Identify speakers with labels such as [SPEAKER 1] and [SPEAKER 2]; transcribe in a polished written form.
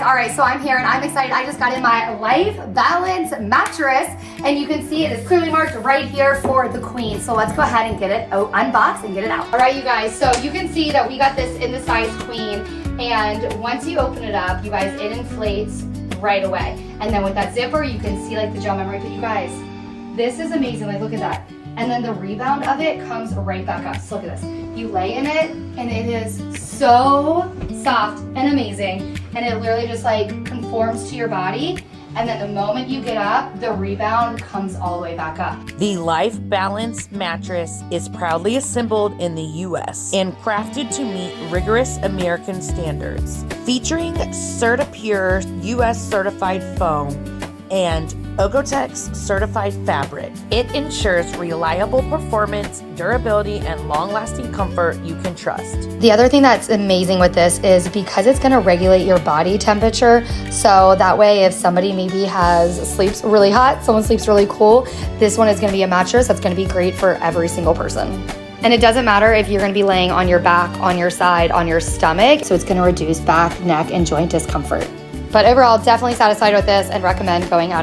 [SPEAKER 1] All right, so I'm here and I'm excited. I just got in my Life Balance mattress and you can see it is clearly marked right here for the queen. So let's go ahead and get it unboxed and get it out. All right, you guys, so you can see that we got this in the size queen, and once you open it up, you guys, it inflates right away. And then with that zipper, you can see like the gel memory, but you guys, this is amazing. Like, look at that. And then the rebound of it comes right back up. So look at this. You lay in it and it is so soft and amazing. And it literally just like conforms to your body. And then the moment you get up, the rebound comes all the way back up.
[SPEAKER 2] The Life Balance mattress is proudly assembled in the US and crafted to meet rigorous American standards. Featuring CertaPure US certified foam and Ogotex certified fabric, it ensures reliable performance, durability, and long-lasting comfort you can trust.
[SPEAKER 1] The other thing that's amazing with this is because it's gonna regulate your body temperature, so that way if somebody maybe sleeps really hot, someone sleeps really cool, this one is gonna be a mattress that's gonna be great for every single person. And it doesn't matter if you're gonna be laying on your back, on your side, on your stomach, so it's gonna reduce back, neck, and joint discomfort. But overall, definitely satisfied with this and recommend going out and